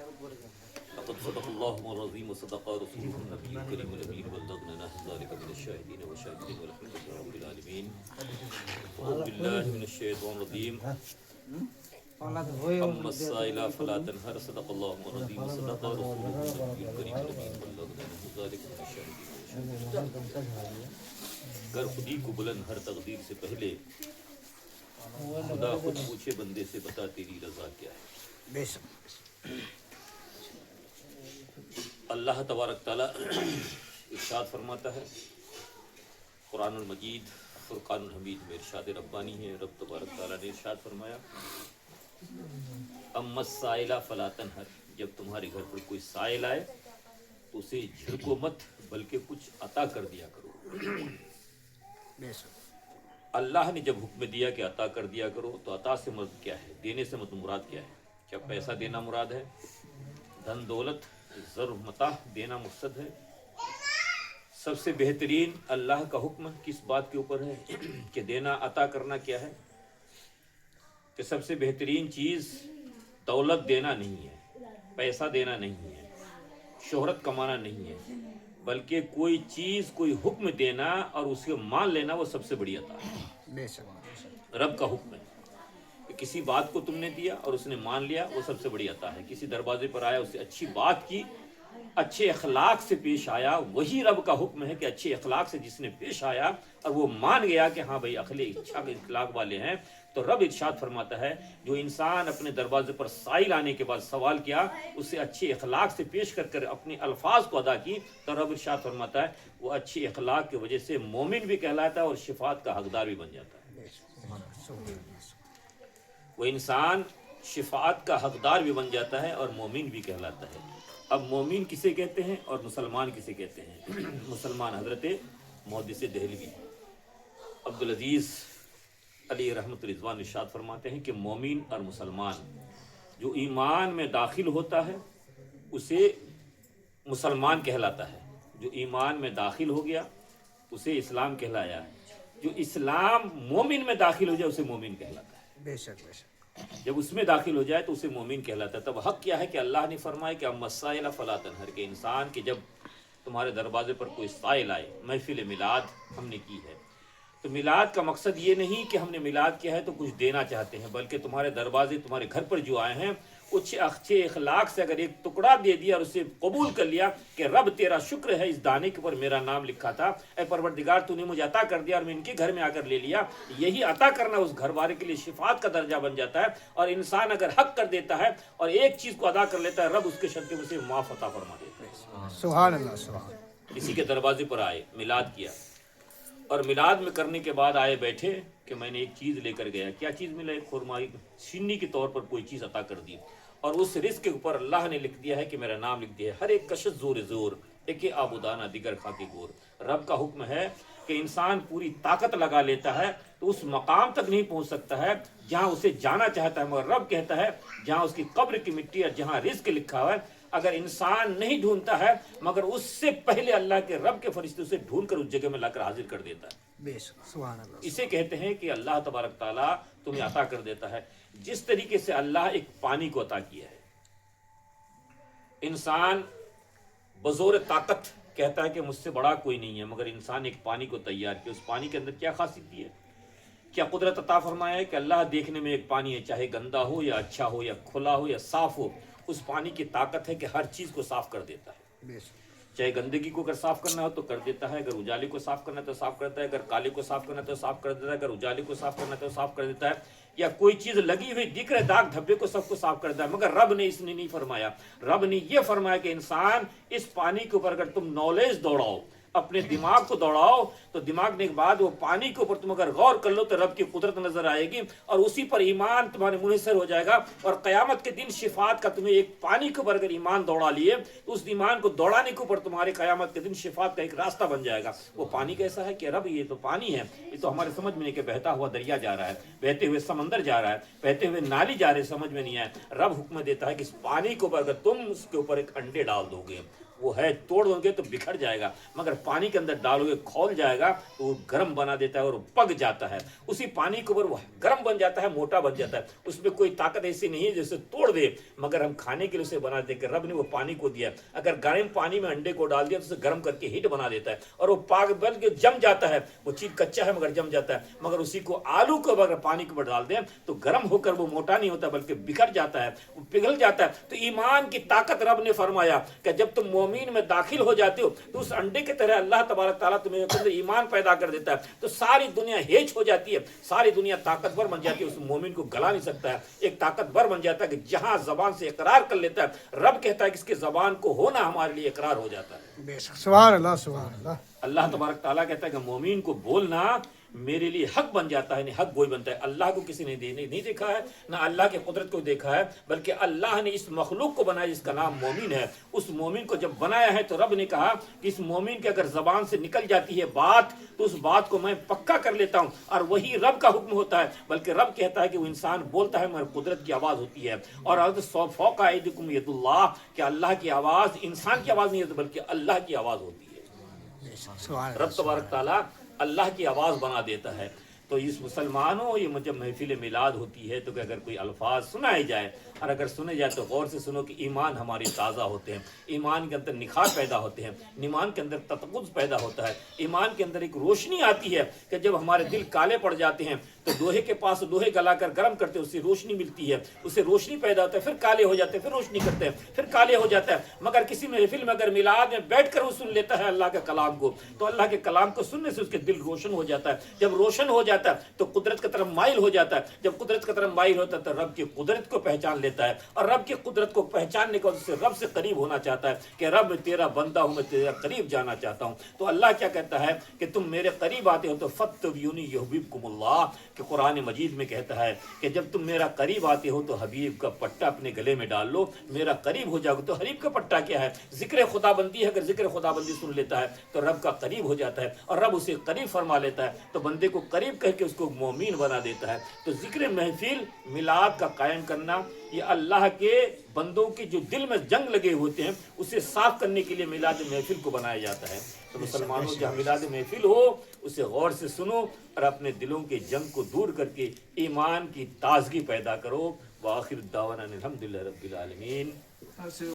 لقد صدق الله العظيم وصدق رسوله النبي الكريم الأمين وبلغنا نحن ذلك من الشاهدين والشاكرين والحمد لله رب العالمين. أعوذ بالله من الشيطان الرجيم. أما السائل فلا تنهر صدق الله العظيم وصدق رسوله النبي الكريم الأمين وبلغنا نحن ذلك من الشاهدين والشاكرين. گر خودی کو بلند ہر تقدیر سے پہلے خدا خود پوچھے بندے سے بتا تیری رضا کیا ہے. بے شک اللہ تبارک تعالیٰ ارشاد فرماتا ہے قرآن المجید فرقان الحمید میں ارشاد ربانی ہے. رب تبارک تعالیٰ نے ارشاد فرمایا اما السائل فلا تنہر، جب تمہارے گھر پر کوئی سائل آئے تو اسے جھڑکو مت بلکہ کچھ عطا کر دیا کرو. بے شک اللہ نے جب حکم دیا کہ عطا کر دیا کرو تو عطا سے مراد کیا ہے، دینے سے مراد کیا ہے؟ کیا پیسہ دینا مراد ہے؟ دھن دولت زر متاع دینا مقصد ہے؟ سب سے بہترین اللہ کا حکم کس بات کے اوپر ہے کہ دینا عطا کرنا کیا ہے؟ کہ سب سے بہترین چیز دولت دینا نہیں ہے، پیسہ دینا نہیں ہے، شہرت کمانا نہیں ہے، بلکہ کوئی چیز کوئی حکم دینا اور اسے مان لینا وہ سب سے بڑی عطا ہے. بے شک رب کا حکم ہے کہ کسی بات کو تم نے دیا اور اس نے مان لیا، وہ سب سے بڑی عطا ہے. کسی دروازے پر آیا، اسے اچھی بات کی، اچھے اخلاق سے پیش آیا، وہی رب کا حکم ہے کہ اچھے اخلاق سے جس نے پیش آیا اور وہ مان گیا کہ ہاں بھائی اچھا اخلاق والے ہیں، تو رب ارشاد فرماتا ہے جو انسان اپنے دروازے پر سائل آنے کے بعد سوال کیا، اسے اچھے اخلاق سے پیش کر اپنے الفاظ کو ادا کی، تو رب ارشاد فرماتا ہے وہ اچھے اخلاق کی وجہ سے مومن بھی کہلاتا ہے اور شفاعت کا حقدار بھی بن جاتا ہے. وہ انسان شفاعت کا حقدار بھی بن جاتا ہے اور مومن بھی کہلاتا ہے. اب مومن کسے کہتے ہیں اور مسلمان کسے کہتے ہیں؟ مسلمان حضرت محدث دہلوی عبدالعزیز علی رحمت رضوان ارشاد فرماتے ہیں کہ مومن اور مسلمان جو ایمان میں داخل ہوتا ہے اسے مسلمان کہلاتا ہے، جو ایمان میں داخل ہو گیا اسے اسلام کہلایا ہے، جو اسلام مومن میں داخل ہو جائے اسے مومن کہلاتا ہے. بے شک بے شک جب اس میں داخل ہو جائے تو اسے مومن کہلاتا ہے. تب حق کیا ہے کہ اللہ نے فرمایا کہ اما السائل فلا تنہر، کہ انسان کہ جب تمہارے دروازے پر کوئی سائل آئے. محفل میلاد ہم نے کی ہے تو میلاد کا مقصد یہ نہیں کہ ہم نے میلاد کیا ہے تو کچھ دینا چاہتے ہیں، بلکہ تمہارے دروازے تمہارے گھر پر جو آئے ہیں اچھے اخلاق سے اگر ایک ٹکڑا دے دیا اور اسے قبول کر لیا کہ رب تیرا شکر ہے اس دانے کے اوپر میرا نام لکھا تھا، اے پروردگار تو نے مجھے عطا کر دیا اور میں ان کے گھر میں آ کر لے لیا، یہی عطا کرنا اس گھر والے کے لیے شفاعت کا درجہ بن جاتا ہے. اور انسان اگر حق کر دیتا ہے اور ایک چیز کو ادا کر لیتا ہے، رب اس کے شرط میں سے معاف عطا فرما دیتا ہے. سبحان اللہ سبحان. کسی کے دروازے پر آئے، میلاد کیا اور میلاد میں کرنے کے بعد آئے بیٹھے کہ میں نے ایک چیز لے کر گیا، کیا چیز ملا؟ ایک خرمائی سنی کے طور پر کوئی چیز عطا کر دی اور اس رزق کے اوپر اللہ نے لکھ دیا ہے کہ میرا نام لکھ دیا ہے. ہر ایک کشش زور زور ایک آبودانہ دیگر خاکی گور. رب کا حکم ہے کہ انسان پوری طاقت لگا لیتا ہے تو اس مقام تک نہیں پہنچ سکتا ہے جہاں اسے جانا چاہتا ہے، مگر رب کہتا ہے جہاں اس کی قبر کی مٹی اور جہاں رزق لکھا ہوا ہے اگر انسان نہیں ڈھونڈتا ہے مگر اس سے پہلے اللہ کے رب کے فرشتے اسے ڈھونڈ کر اس جگہ میں لا کر حاضر کر دیتا ہے. بے شک سبحان اللہ. اسے کہتے ہیں کہ اللہ تبارک تعالیٰ تمہیں عطا کر دیتا ہے. جس طریقے سے اللہ ایک پانی کو عطا کیا ہے، انسان بزور طاقت کہتا ہے کہ مجھ سے بڑا کوئی نہیں ہے، مگر انسان ایک پانی کو تیار کیا. اس پانی کے اندر کیا خاصیت ہے، کیا قدرت عطا فرمایا ہے کہ اللہ دیکھنے میں ایک پانی ہے، چاہے گندا ہو یا اچھا ہو یا کھلا ہو یا صاف ہو، اس پانی کی طاقت ہے کہ ہر چیز کو صاف کر دیتا ہے. بے شک چاہے گندگی کو اگر صاف کرنا ہو تو کر دیتا ہے، اگر اجالے کو صاف کرنا ہے تو صاف کرتا ہے، اگر کالے کو صاف کرنا ہے تو صاف کر دیتا ہے، اگر اجالے کو صاف کرنا ہے تو صاف کر دیتا ہے، یا کوئی چیز لگی ہوئی دکھ رہے داغ دھبے کو سب کو صاف کر دیتا ہے. مگر رب نے اس نے نہیں فرمایا. رب نے یہ فرمایا کہ انسان اس پانی کے اوپر اگر تم نالج دوڑاؤ، اپنے دماغ کو دوڑاؤ، تو دماغ نے کے بعد وہ پانی کے اوپر تم اگر غور کر لو تو رب کی قدرت نظر آئے گی اور اسی پر ایمان تمہارے منحصر ہو جائے گا. اور قیامت کے دن شفاعت کا تمہیں ایک پانی کے اوپر اگر ایمان دوڑا لیے تو اس ایمان کو دوڑانے کے اوپر تمہارے قیامت کے دن شفاعت کا ایک راستہ بن جائے گا. وہ پانی کیسا ہے کہ رب یہ تو پانی ہے، یہ تو ہمارے سمجھ میں نہیں کہ بہتا ہوا دریا جا رہا ہے، بہتے ہوئے سمندر جا رہا ہے، بہتے ہوئے نالی جا رہے، سمجھ میں نہیں آئے. رب حکم دیتا ہے کہ اس پانی کے اوپر اگر تم اس کے اوپر ایک انڈے ڈال دو گے وہ ہے توڑ دو گے تو بکھر جائے گا، مگر پانی کے اندر ڈالو گے کھول جائے گا تو وہ گرم بنا دیتا ہے اور پک جاتا ہے، اسی پانی کے اوپر وہ گرم بن جاتا ہے، موٹا بن جاتا ہے، اس میں کوئی طاقت ایسی نہیں ہے جیسے توڑ دے، مگر ہم کھانے کے لیے اسے بنا دیں کہ رب نے وہ پانی کو دیا، اگر گرم پانی میں انڈے کو ڈال دیا تو اسے گرم کر کے ہیٹ بنا دیتا ہے اور وہ پاک بن کے جم جاتا ہے، وہ چیز کچا ہے مگر جم جاتا ہے، مگر اسی کو آلو کو اگر پانی کے اوپر ڈال دیں تو گرم ہو کر وہ موٹا نہیں ہوتا بلکہ بکھر جاتا ہے، وہ پگھل جاتا ہے۔ تو ایمان کی طاقت رب نے فرمایا کہ جب تم مومین میں داخل ہو جاتے ہو تو اس انڈے کی طرح اللہ تبارک تعالیٰ تمہیں اندر ایمان پیدا کر دیتا ہے، تو ساری دنیا ہیچ ہو جاتی ہے، ساری دنیا طاقتور بن جاتی ہے، اس مومن کو گلا نہیں سکتا ہے، ایک طاقتور بن جاتا ہے کہ جہاں زبان سے اقرار کر لیتا ہے، رب کہتا ہے کہ اس کے زبان کو ہونا ہمارے لیے اقرار ہو جاتا ہے۔ بے شک سبحان اللہ سبحان اللہ اللہ تبارک تعالیٰ کہتا ہے کہ مومین کو بولنا میرے لیے حق بن جاتا ہے، نہیں حق وہی بنتا ہے۔ اللہ کو کسی نے نہیں دیکھا ہے، نہ اللہ کی قدرت کو دیکھا ہے، بلکہ اللہ نے اس مخلوق کو بنایا جس کا نام مومن ہے، اس مومن کو جب بنایا ہے تو رب نے کہا کہ اس مومن کے اگر زبان سے نکل جاتی ہے بات تو اس بات کو میں پکا کر لیتا ہوں، اور وہی رب کا حکم ہوتا ہے، بلکہ رب کہتا ہے کہ وہ انسان بولتا ہے مگر قدرت کی آواز ہوتی ہے، اور فوق ایدیکم ید اللہ کہ اللہ کی آواز انسان کی آواز نہیں ہوتی بلکہ اللہ کی آواز ہوتی ہے۔ بے شک سبحان رب اللہ تبارک تعالیٰ اللہ کی آواز بنا دیتا ہے۔ تو اس مسلمانوں یہ جب محفل میلاد ہوتی ہے تو کہ اگر کوئی الفاظ سنائے جائے اور اگر سنے جائے تو غور سے سنو کہ ایمان ہماری تازہ ہوتے ہیں، ایمان کے اندر نکھار پیدا ہوتے ہیں، ایمان کے اندر تقدس پیدا ہوتا ہے، ایمان کے اندر ایک روشنی آتی ہے کہ جب ہمارے دل کالے پڑ جاتے ہیں تو لوہے کے پاس لوہے گلا کر گرم کرتے ہیں، اس سے روشنی ملتی ہے، اس سے روشنی پیدا ہوتا ہے، پھر کالے ہو جاتے ہیں، پھر روشنی کرتے ہیں، پھر کالے ہو جاتا ہے۔ مگر کسی محفل میں اگر میلاد میں بیٹھ کر وہ سن لیتا ہے اللہ کے کلام کو تو اللہ کے کلام کو سننے سے اس کے دل روشن ہو جاتا ہے، جب روشن ہو جاتا ہے تو قدرت کی طرف مائل ہو جاتا ہے، جب قدرت کی طرف مائل ہوتا ہے تو رب کی قدرت کو پہچان لیتا ہے، اور رب کی قدرت کو پہچاننے کے بعد اس سے رب سے قریب ہونا چاہتا ہے کہ رب تیرا بندہ ہوں، میں تیرا قریب جانا چاہتا ہوں۔ تو اللہ کیا کہتا ہے کہ تم میرے قریب آتے ہو تو فاتبعونی یحببکم اللہ، کہ قرآن مجید میں کہتا ہے کہ جب تم میرا قریب آتے ہو تو حبیب کا پٹا اپنے گلے میں ڈال لو، میرا قریب ہو جاؤ گے۔ تو حبیب کا پٹا کیا ہے؟ ذکر خدا بندی ہے، اگر ذکر خدا بندی سن لیتا ہے تو رب کا قریب ہو جاتا ہے اور رب اسے قریب فرما لیتا ہے، تو بندے کو قریب کر کے اس کو مومین بنا دیتا ہے۔ تو ذکر محفل میلاد کا قائم کرنا یہ اللہ کے بندوں کے جو دل میں جنگ لگے ہوتے ہیں اسے صاف کرنے کے لیے میلاد محفل کو بنایا جاتا ہے۔ تو مسلمانوں جہاں میلاد محفل ہو اسے غور سے سنو اور اپنے دلوں کے جنگ کو دور کر کے ایمان کی تازگی پیدا کرو۔ وآخر دعوانا الحمدللہ رب العالمین۔